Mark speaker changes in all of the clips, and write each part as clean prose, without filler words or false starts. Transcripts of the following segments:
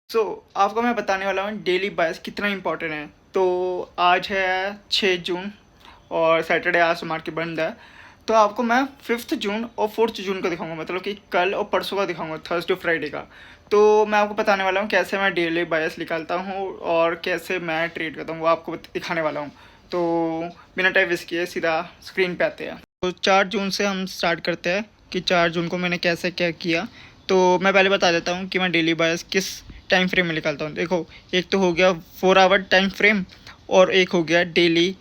Speaker 1: आपको मैं बताने वाला हूँ डेली बायस कितना इंपॉर्टेंट है। तो आज है 6 जून और सैटरडे आज से मार्केट बंद है। तो आपको मैं 5 जून और 4 जून का दिखाऊंगा, मतलब कि कल और परसों का दिखाऊंगा, थर्सडे फ्राइडे का। तो मैं आपको बताने वाला हूँ कैसे मैं डेली बायस निकालता हूँ और कैसे मैं ट्रेड करता हूँ, वो आपको दिखाने वाला हूँ। तो बिना टाइम वेस्ट किए सीधा स्क्रीन पे आते हैं। तो 4 जून से हम स्टार्ट करते हैं कि 4 जून को मैंने कैसे क्या किया। तो मैं पहले बता देता हूँ कि मैं डेली बायस किस टाइम फ्रेम में निकालता हूँ। देखो, एक तो हो गया 4 आवर टाइम फ्रेम और एक हो गया डेली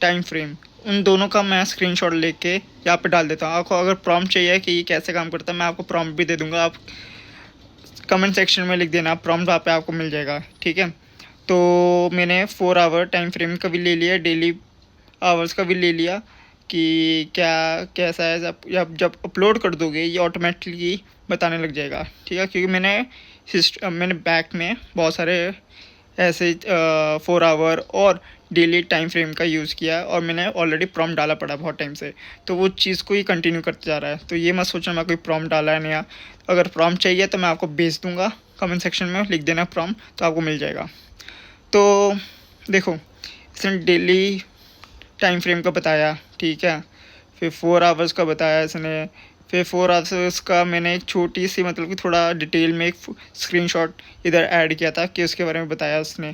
Speaker 1: टाइम फ्रेम। उन दोनों का मैं स्क्रीनशॉट लेके यहाँ पे डाल देता हूँ। आपको अगर प्रॉम्प्ट चाहिए कि ये कैसे काम करता है, मैं आपको प्रॉम्प्ट भी दे दूँगा। आप कमेंट सेक्शन में लिख देना, प्रॉम्प्ट वहाँ पे आपको मिल जाएगा, ठीक है। तो मैंने 4 आवर टाइम फ्रेम का भी ले लिया, डेली आवर्स का भी ले लिया कि क्या कैसा है। जब अपलोड कर दोगे ये ऑटोमेटिकली बताने लग जाएगा, ठीक है। क्योंकि मैंने बैक में बहुत सारे ऐसे 4 आवर और डेली टाइम फ्रेम का यूज़ किया और मैंने ऑलरेडी प्रॉम्प्ट डाला पड़ा बहुत टाइम से, तो वो चीज़ को ही कंटिन्यू करते जा रहा है। तो ये मत सोचना मैं कोई प्रॉम्प्ट डाला है नया। अगर प्रॉम्प्ट चाहिए तो मैं आपको भेज दूँगा, कमेंट सेक्शन में लिख देना प्रॉम्प्ट, तो आपको मिल जाएगा। तो देखो, इसने डेली टाइम फ्रेम का बताया, ठीक है। फिर 4 आवर्स का बताया इसने। फिर 4 आवर्स का मैंने एक छोटी सी, मतलब कि थोड़ा डिटेल में एक स्क्रीनशॉट इधर ऐड किया था कि उसके बारे में बताया उसने।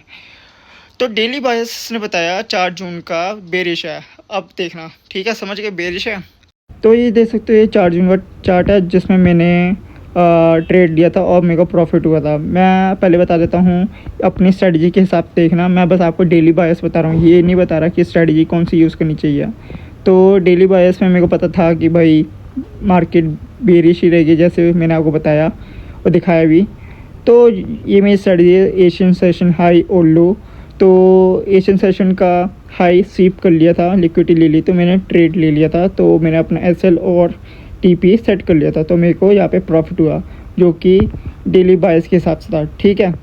Speaker 1: तो डेली बायस ने बताया 4 जून का बेरिश है। अब देखना, ठीक है, समझ गए बेरिश है। तो ये देख सकते हो, ये 4 जून का चार्ट है जिसमें मैंने ट्रेड लिया था और मेरे को प्रॉफिट हुआ था। मैं पहले बता देता हूँ, अपनी स्ट्रेटजी के हिसाब से देखना। मैं बस आपको डेली बायस बता रहा हूँ, ये नहीं बता रहा कि स्ट्रेटजी कौन सी यूज़ करनी चाहिए। तो डेली बायस में मेरे को पता था कि भाई मार्केट बेरिश ही रहेगी, जैसे मैंने आपको बताया और दिखाया भी। तो ये मेरी स्ट्रेटजी है, एशियन सेशन हाई और लो। तो एशियन सेशन का हाई स्वीप कर लिया था, लिक्विडिटी ले ली, तो मैंने ट्रेड ले लिया था। तो मैंने अपना एसएल और टीपी सेट कर लिया था, तो मेरे को यहाँ पे प्रॉफिट हुआ, जो कि डेली बायस के हिसाब से था, ठीक है।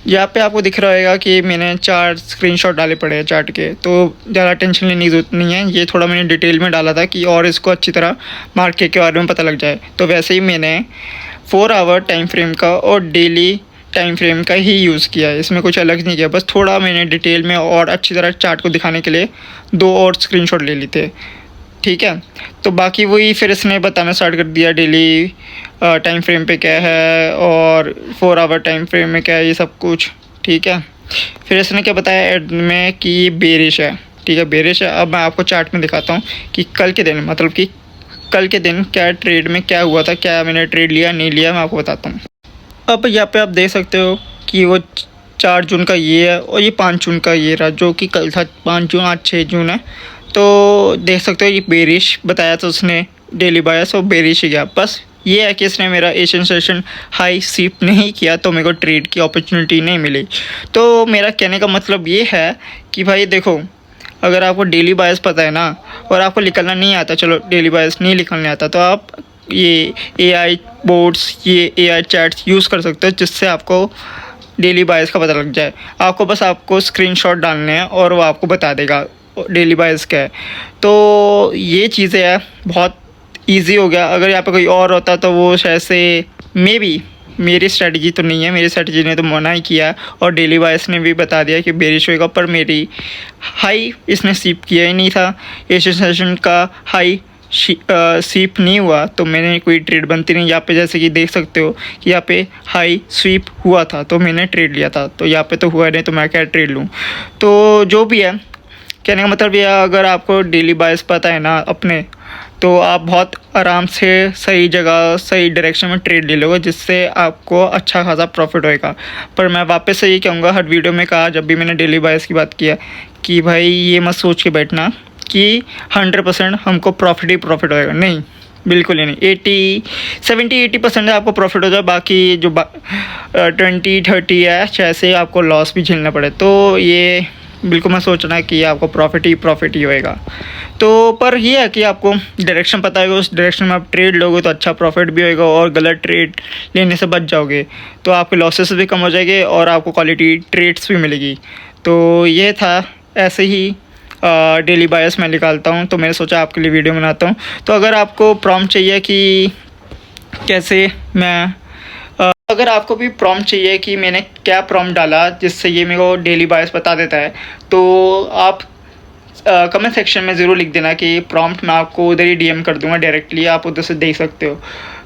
Speaker 1: यहाँ पे आपको दिख रहा होगा कि मैंने 4 स्क्रीनशॉट डाले पड़े हैं चार्ट के। तो ज़्यादा टेंशन लेने की ज़रूरत नहीं है, ये थोड़ा मैंने डिटेल में डाला था कि और इसको अच्छी तरह मार्केट के बारे में पता लग जाए। तो वैसे ही मैंने 4 आवर टाइम फ्रेम का और डेली टाइम फ्रेम का ही यूज़ किया है, इसमें कुछ अलग नहीं किया। बस थोड़ा मैंने डिटेल में और अच्छी तरह चार्ट को दिखाने के लिए 2 और स्क्रीनशॉट ले लिए थे, ठीक है। तो बाकी वही फिर इसने बताना स्टार्ट कर दिया, डेली टाइम फ्रेम पे क्या है और 4 आवर टाइम फ्रेम में क्या है, ये सब कुछ, ठीक है। फिर इसने क्या बताया एड में कि ये बेरिश है, ठीक है, बेरिश है। अब मैं आपको चार्ट में दिखाता हूँ कि कल के दिन, मतलब कि कल के दिन क्या ट्रेड में क्या हुआ था, क्या मैंने ट्रेड लिया नहीं लिया, मैं आपको बताता हूँ। अब यहाँ पे आप देख सकते हो कि वो 4 जून का ये है और ये 5 जून का ये रहा, जो कि कल था 5 जून, आज 6 जून है। तो देख सकते हो ये बेरिश बताया था उसने, डेली बायस और बेरिश ही गया। बस ये है कि इसने मेरा एशियन सेशन हाई स्वीप नहीं किया, तो मेरे को ट्रेड की अपॉर्चुनिटी नहीं मिली। तो मेरा कहने का मतलब ये है कि भाई देखो, अगर आपको डेली बायस पता है ना और आपको निकलना नहीं आता, चलो डेली बायस नहीं निकलने आता, तो आप ये एआई बोर्ड्स, ये एआई चैट्स यूज़ कर सकते हो, जिससे आपको डेली बायस का पता लग जाए। आपको स्क्रीनशॉट डालने हैं और वो आपको बता देगा डेली बायस क्या है। तो ये चीज़ें हैं, बहुत इजी हो गया। अगर यहाँ पे कोई और होता तो वो शायद से मे बी, मेरी स्ट्रेटजी तो नहीं है, मेरी स्ट्रेटजी ने तो मना ही किया और डेली बायस ने भी बता दिया कि बेरिश होएगा, पर मेरी हाई इसने स्वीप किया ही नहीं था। एशियन सेशन का हाई स्वीप नहीं हुआ तो मैंने कोई ट्रेड बनती नहीं। यहाँ पे जैसे कि देख सकते हो कि यहाँ पे हाई स्वीप हुआ था तो मैंने ट्रेड लिया था, तो यहाँ पे तो हुआ नहीं, तो मैं क्या ट्रेड लूँ। तो जो भी है, कहने का मतलब ये, अगर आपको डेली बायस पता है ना अपने, तो आप बहुत आराम से सही जगह सही डायरेक्शन में ट्रेड ले लोगे, जिससे आपको अच्छा खासा प्रॉफिट होएगा। पर मैं वापस से ये कहूँगा, हर वीडियो में कहा जब भी मैंने डेली बायस की बात किया, कि भाई ये मत सोच के बैठना कि 100% हमको प्रॉफिट ही प्रॉफिट होएगा, नहीं, बिल्कुल ही नहीं। 70-80% आपको प्रॉफिट हो जाए, बाकी जो 20-30 है जैसे आपको लॉस भी झेलना पड़े। तो ये बिल्कुल मैं सोचना कि आपको प्रॉफिट ही होएगा। तो पर ये है कि आपको डायरेक्शन पता है, उस डायरेक्शन में आप ट्रेड लोगे तो अच्छा प्रॉफिट भी होएगा और गलत ट्रेड लेने से बच जाओगे, तो आपके लॉसेस भी कम हो जाएंगे और आपको क्वालिटी ट्रेड्स भी मिलेगी। तो ये था, ऐसे ही डेली बायस मैं निकालता हूँ, तो मैंने सोचा आपके लिए वीडियो बनाता हूँ। तो अगर आपको प्रॉम्प्ट चाहिए कि कैसे मैं अगर आपको भी प्रॉम्प्ट चाहिए कि मैंने क्या प्रॉम्प्ट डाला जिससे ये मेरे को डेली बायस बता देता है, तो आप कमेंट सेक्शन में ज़रूर लिख देना कि प्रॉम्प्ट मैं आपको उधर ही डीएम कर दूंगा डायरेक्टली, आप उधर से देख सकते हो।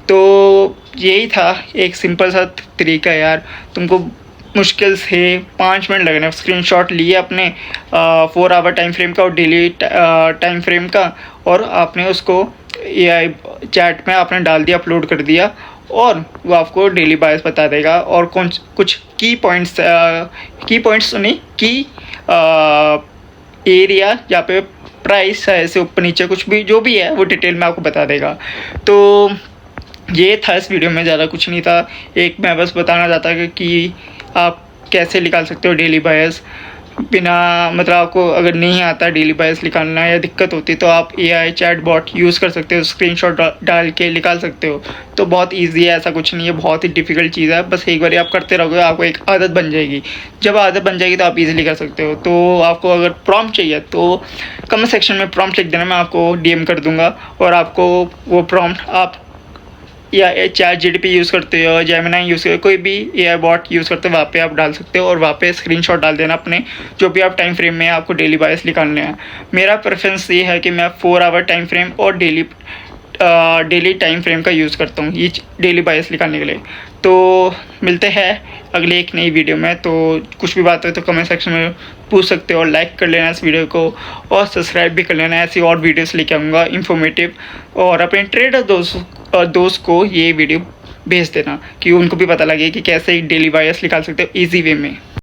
Speaker 1: तो यही था एक सिंपल सा तरीका यार, तुमको मुश्किल से 5 मिनट लगने, स्क्रीनशॉट लिए अपने 4 आवर टाइम फ्रेम का और डेली टाइम फ्रेम का, और आपने उसको एआई चैट में आपने डाल दिया, अपलोड कर दिया, और वो आपको डेली बायस बता देगा। और कुछ की पॉइंट्स नहीं, की एरिया या पे प्राइस ऐसे ऊपर नीचे कुछ भी जो भी है वो डिटेल में आपको बता देगा। तो ये था इस वीडियो में, ज़्यादा कुछ नहीं था। एक मैं बस बताना चाहता कि आप कैसे निकाल सकते हो डेली बायस बिना, मतलब आपको अगर नहीं आता डेली बायस निकालना या दिक्कत होती तो आप एआई चैट बॉट यूज़ कर सकते हो, स्क्रीनशॉट डाल के निकाल सकते हो। तो बहुत इजी है, ऐसा कुछ नहीं है बहुत ही डिफ़िकल्ट चीज़ है, बस एक बार आप करते रहोगे आपको एक आदत बन जाएगी। जब आदत बन जाएगी तो आप इजीली कर सकते हो। तो आपको अगर प्रॉम्प्ट चाहिए तो कमेंट सेक्शन में प्रॉम्प्ट लिख देना, मैं आपको डीएम कर दूँगा, और आपको वो प्रॉम्प्ट आप या चैट जीटीपी यूज़ करते हो, जेमिनी यूज़ करते हो, कोई भी एआई बॉट यूज़ करते हो, वहाँ पे आप डाल सकते हो, और वहाँ पे स्क्रीनशॉट डाल देना अपने जो भी आप टाइम फ्रेम में आपको डेली बायस निकालने हैं। मेरा प्रेफरेंस ये है कि मैं 4 आवर टाइम फ्रेम और डेली टाइम फ्रेम का यूज़ करता हूँ ये डेली बायस निकालने के लिए। तो मिलते हैं अगले एक नई वीडियो में। तो कुछ भी बात हो तो कमेंट सेक्शन में पूछ सकते हो, और लाइक कर लेना इस वीडियो को, और सब्सक्राइब भी कर लेना, ऐसी और वीडियोस लेके आऊँगा इन्फॉर्मेटिव। और अपने ट्रेडर दोस्त को ये वीडियो भेज देना कि उनको भी पता लगे कि कैसे डेली बायस निकाल सकते हो ईजी वे में।